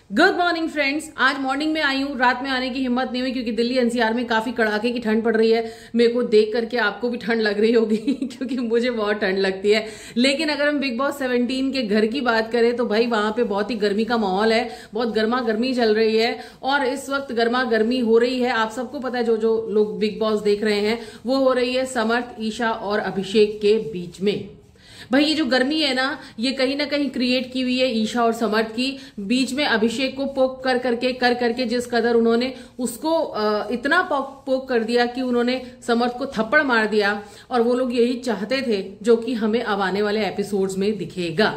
Good morning friends. आज morning में आई हूँ, रात में आने की हिम्मत नहीं हुई क्योंकि दिल्ली एनसीआर में काफी कड़ाके की ठंड पड़ रही है। मेरे को देख करके आपको भी ठंड लग रही होगी क्योंकि मुझे बहुत ठंड लगती है। लेकिन अगर हम बिग बॉस 17 के घर की बात करें तो भाई वहां पे बहुत ही गर्मी का माहौल है, बहुत गर्मा गर्मी चल रही है और इस वक्त गर्मा गर्मी हो रही है। आप सबको पता है, जो जो लोग बिग बॉस देख रहे हैं, वो हो रही है समर्थ, ईशा और अभिषेक के बीच में। भाई ये जो गर्मी है ना, ये कहीं ना कहीं क्रिएट की हुई है ईशा और समर्थ की बीच में। अभिषेक को पोक कर करके जिस कदर उन्होंने उसको इतना पोक कर दिया कि उन्होंने समर्थ को थप्पड़ मार दिया। और वो लोग यही चाहते थे जो कि हमें अब आने वाले एपिसोड्स में दिखेगा।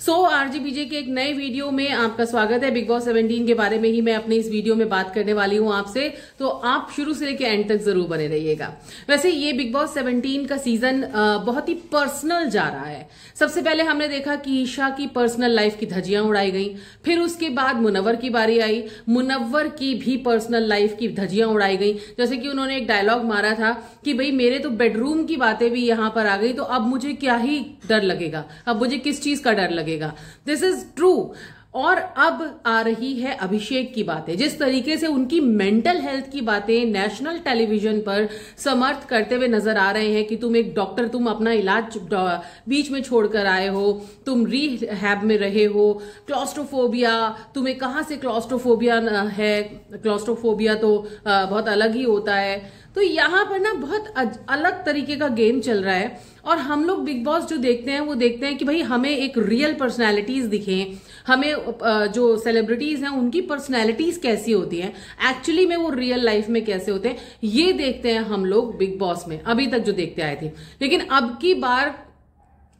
आरजीबीजे के एक नए वीडियो में आपका स्वागत है। बिग बॉस 17 के बारे में ही मैं अपने इस वीडियो में बात करने वाली हूं आपसे, तो आप शुरू से लेकर एंड तक जरूर बने रहिएगा। वैसे ये बिग बॉस 17 का सीजन बहुत ही पर्सनल जा रहा है। सबसे पहले हमने देखा कि ईशा की पर्सनल लाइफ की धज्जियां उड़ाई गई, फिर उसके बाद मुनव्वर की बारी आई, मुनव्वर की भी पर्सनल लाइफ की धज्जियां उड़ाई गई। जैसे कि उन्होंने एक डायलॉग मारा था कि भाई मेरे तो बेडरूम की बातें भी यहां पर आ गई, तो अब मुझे क्या ही डर लगेगा, अब मुझे किस चीज का डर लगेगा। This is true. और अब आ रही है अभिषेक की बातें। जिस तरीके से उनकी मेंटल हेल्थ की बातें नेशनल टेलीविजन पर समर्थ करते हुए नजर आ रहे हैं कि तुम एक डॉक्टर, तुम अपना इलाज बीच में छोड़कर आए हो, तुम रिहैब में रहे हो, क्लॉस्ट्रोफोबिया, तुम्हें कहां से क्लॉस्ट्रोफोबिया है, क्लॉस्ट्रोफोबिया तो बहुत अलग ही होता है। तो यहां पर ना बहुत अलग तरीके का गेम चल रहा है। और हम लोग बिग बॉस जो देखते हैं वो देखते हैं कि भाई हमें एक रियल पर्सनैलिटीज दिखें, हमें जो सेलिब्रिटीज हैं उनकी पर्सनैलिटीज कैसी होती हैं, एक्चुअली में वो रियल लाइफ में कैसे होते हैं, ये देखते हैं हम लोग बिग बॉस में, अभी तक जो देखते आए थे। लेकिन अब की बार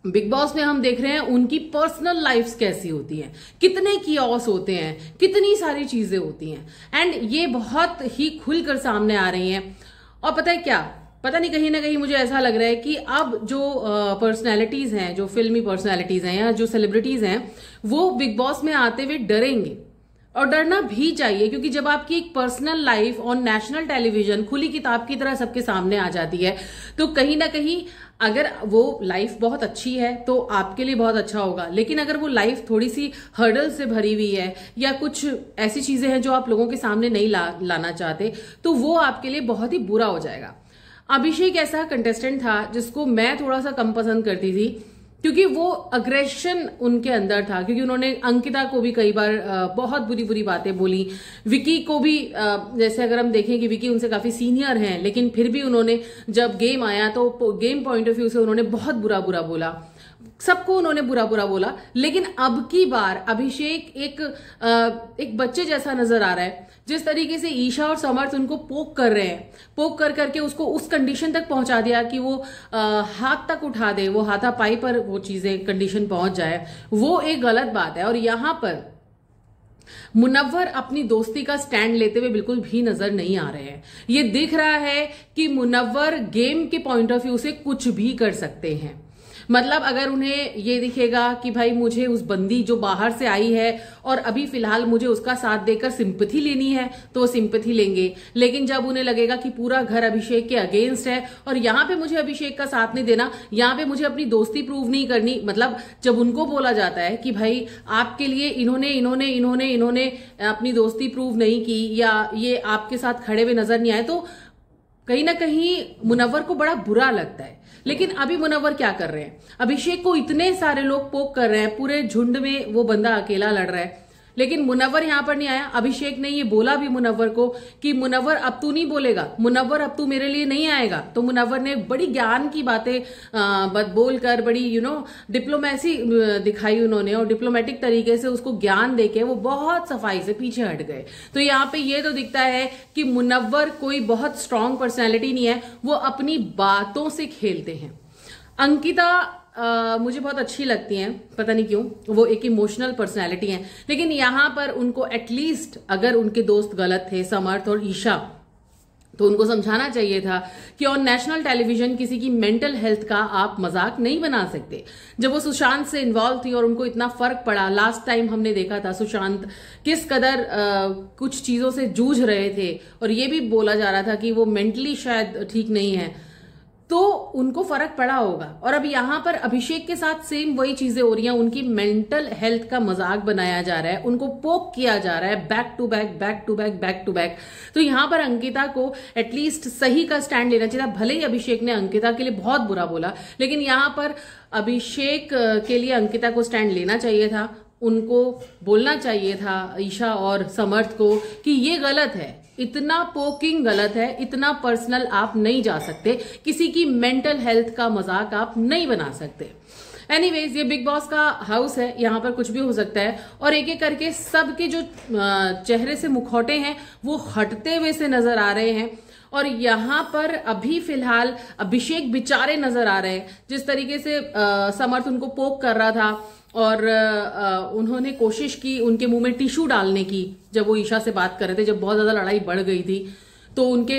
बिग बॉस में हम देख रहे हैं उनकी पर्सनल लाइफ्स कैसी होती हैं, कितने कियोस होते हैं, कितनी सारी चीजें होती हैं, एंड ये बहुत ही खुलकर सामने आ रही हैं। और पता है क्या, पता नहीं, कहीं ना कहीं मुझे ऐसा लग रहा है कि अब जो पर्सनैलिटीज हैं, जो फिल्मी पर्सनैलिटीज हैं या जो सेलिब्रिटीज हैं, वो बिग बॉस में आते हुए डरेंगे। और डरना भी चाहिए, क्योंकि जब आपकी एक personal life on national television खुली किताब की तरह सबके सामने आ जाती है, तो कहीं ना कहीं अगर वो लाइफ बहुत अच्छी है तो आपके लिए बहुत अच्छा होगा। लेकिन अगर वो लाइफ थोड़ी सी हर्डल से भरी हुई है या कुछ ऐसी चीजें हैं जो आप लोगों के सामने नहीं लाना चाहते, तो वो आपके लिए बहुत ही बुरा हो जाएगा। अभिषेक ऐसा कंटेस्टेंट था जिसको मैं थोड़ा सा कम पसंद करती थी, क्योंकि वो अग्रेशन उनके अंदर था, क्योंकि उन्होंने अंकिता को भी कई बार बहुत बुरी बुरी बातें बोली, विकी को भी जैसे अगर हम देखें कि विकी उनसे काफी सीनियर हैं, लेकिन फिर भी उन्होंने जब गेम आया तो गेम पॉइंट ऑफ व्यू से उन्होंने बहुत बुरा बुरा बोला, सबको उन्होंने बुरा बुरा बोला। लेकिन अब की बार अभिषेक एक बच्चे जैसा नजर आ रहा है। जिस तरीके से ईशा और समर्थ उनको पोक कर रहे हैं, पोक कर करके उसको उस कंडीशन तक पहुंचा दिया कि वो हाथ तक उठा दे, वो हाथापाई पर वो चीजें कंडीशन पहुंच जाए, वो एक गलत बात है। और यहां पर मुनव्वर अपनी दोस्ती का स्टैंड लेते हुए बिल्कुल भी नजर नहीं आ रहे हैं। ये दिख रहा है कि मुनव्वर गेम के पॉइंट ऑफ व्यू से कुछ भी कर सकते हैं। मतलब अगर उन्हें ये दिखेगा कि भाई मुझे उस बंदी जो बाहर से आई है और अभी फिलहाल मुझे उसका साथ देकर सिंपैथी लेनी है, तो वो सिंपैथी लेंगे। लेकिन जब उन्हें लगेगा कि पूरा घर अभिषेक के अगेंस्ट है और यहाँ पे मुझे अभिषेक का साथ नहीं देना, यहाँ पे मुझे अपनी दोस्ती प्रूव नहीं करनी, मतलब जब उनको बोला जाता है कि भाई आपके लिए इन्होंने अपनी दोस्ती प्रूव नहीं की या ये आपके साथ खड़े हुए नजर नहीं आए, तो कहीं ना कहीं मुनव्वर को बड़ा बुरा लगता है। लेकिन अभी मुनव्वर क्या कर रहे हैं, अभिषेक को इतने सारे लोग पोक कर रहे हैं, पूरे झुंड में वो बंदा अकेला लड़ रहा है, लेकिन मुनव्वर यहां पर नहीं आया। अभिषेक ने ये बोला भी मुनव्वर को कि मुनव्वर अब तू नहीं बोलेगा, मुनव्वर अब तू मेरे लिए नहीं आएगा। तो मुनव्वर ने बड़ी ज्ञान की बातें बोलकर बड़ी डिप्लोमेसी दिखाई उन्होंने, और डिप्लोमेटिक तरीके से उसको ज्ञान देके वो बहुत सफाई से पीछे हट गए। तो यहाँ पे ये तो दिखता है कि मुनव्वर कोई बहुत स्ट्रांग पर्सनैलिटी नहीं है, वो अपनी बातों से खेलते हैं। अंकिता मुझे बहुत अच्छी लगती हैं, पता नहीं क्यों, वो एक इमोशनल पर्सनैलिटी हैं। लेकिन यहां पर उनको एटलीस्ट, अगर उनके दोस्त गलत थे समर्थ और ईशा, तो उनको समझाना चाहिए था कि ऑन नेशनल टेलीविजन किसी की मेंटल हेल्थ का आप मजाक नहीं बना सकते। जब वो सुशांत से इन्वॉल्व थी और उनको इतना फर्क पड़ा, लास्ट टाइम हमने देखा था सुशांत किस कदर कुछ चीजों से जूझ रहे थे और ये भी बोला जा रहा था कि वो मेंटली शायद ठीक नहीं है। तो उनको फर्क पड़ा होगा। और अब यहां पर अभिषेक के साथ सेम वही चीजें हो रही हैं, उनकी मेंटल हेल्थ का मजाक बनाया जा रहा है, उनको पोक किया जा रहा है back to back back to back back to back. तो यहां पर अंकिता को एटलीस्ट सही का स्टैंड लेना चाहिए था। भले ही अभिषेक ने अंकिता के लिए बहुत बुरा बोला, लेकिन यहां पर अभिषेक के लिए अंकिता को स्टैंड लेना चाहिए था। उनको बोलना चाहिए था ईशा और समर्थ को कि ये गलत है, इतना पोकिंग गलत है, इतना पर्सनल आप नहीं जा सकते, किसी की मेंटल हेल्थ का मजाक आप नहीं बना सकते। एनीवेज, ये बिग बॉस का हाउस है, यहाँ पर कुछ भी हो सकता है। और एक एक करके सबके जो चेहरे से मुखौटे हैं वो हटते हुए से नजर आ रहे हैं। और यहाँ पर अभी फिलहाल अभिषेक बेचारे नजर आ रहे हैं, जिस तरीके से समर्थ उनको पोक कर रहा था और उन्होंने कोशिश की उनके मुंह में टिश्यू डालने की जब वो ईशा से बात कर रहे थे, जब बहुत ज्यादा लड़ाई बढ़ गई थी, तो उनके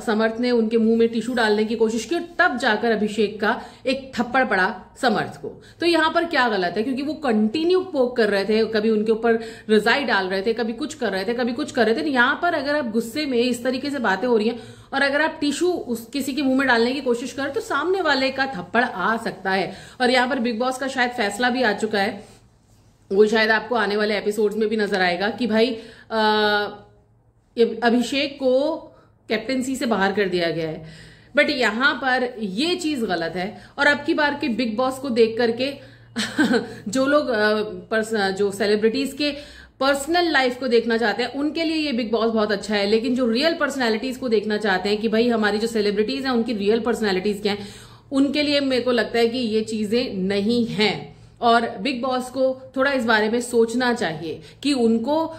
समर्थ ने उनके मुंह में टिश्यू डालने की कोशिश की, तब जाकर अभिषेक का एक थप्पड़ पड़ा समर्थ को। तो यहां पर क्या गलत है, क्योंकि वो कंटिन्यू पोक कर रहे थे, कभी उनके ऊपर रजाई डाल रहे थे, कभी कुछ कर रहे थे, कभी कुछ कर रहे थे। यहां पर अगर आप गुस्से में इस तरीके से बातें हो रही हैं और अगर आप टिश्यू किसी के मुंह में डालने की कोशिश करें तो सामने वाले का थप्पड़ आ सकता है। और यहाँ पर बिग बॉस का शायद फैसला भी आ चुका है, वो शायद आपको आने वाले एपिसोड्स में भी नजर आएगा कि भाई अभिषेक को कैप्टेंसी से बाहर कर दिया गया है। बट यहां पर ये चीज गलत है। और अब की बार के बिग बॉस को देख करके जो लोग जो सेलिब्रिटीज के पर्सनल लाइफ को देखना चाहते हैं उनके लिए ये बिग बॉस बहुत अच्छा है, लेकिन जो रियल पर्सनैलिटीज को देखना चाहते हैं कि भाई हमारी जो सेलिब्रिटीज हैं उनकी रियल पर्सनैलिटीज क्या है, उनके लिए मेरे को लगता है कि ये चीजें नहीं हैं। और बिग बॉस को थोड़ा इस बारे में सोचना चाहिए कि उनको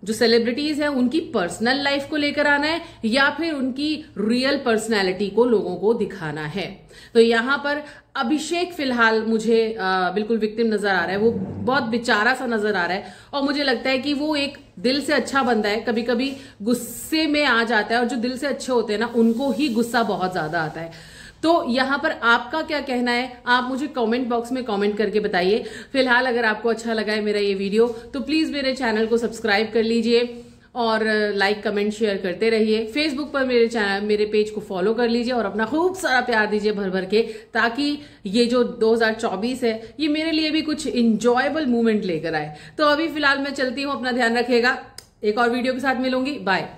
जो सेलिब्रिटीज हैं उनकी पर्सनल लाइफ को लेकर आना है या फिर उनकी रियल पर्सनैलिटी को लोगों को दिखाना है। तो यहां पर अभिषेक फिलहाल मुझे बिल्कुल विक्टिम नजर आ रहा है, वो बहुत बेचारा सा नजर आ रहा है। और मुझे लगता है कि वो एक दिल से अच्छा बंदा है, कभी कभी गुस्से में आ जाता है, और जो दिल से अच्छे होते हैं ना उनको ही गुस्सा बहुत ज्यादा आता है। तो यहां पर आपका क्या कहना है, आप मुझे कमेंट बॉक्स में कमेंट करके बताइए। फिलहाल अगर आपको अच्छा लगा है मेरा ये वीडियो तो प्लीज मेरे चैनल को सब्सक्राइब कर लीजिए और लाइक कमेंट शेयर करते रहिए। फेसबुक पर मेरे पेज को फॉलो कर लीजिए और अपना खूब सारा प्यार दीजिए भर भर के, ताकि ये जो 2024 है ये मेरे लिए भी कुछ इंजॉयबल मोमेंट लेकर आए। तो अभी फिलहाल मैं चलती हूँ, अपना ध्यान रखिएगा। एक और वीडियो के साथ मिलूंगी, बाय।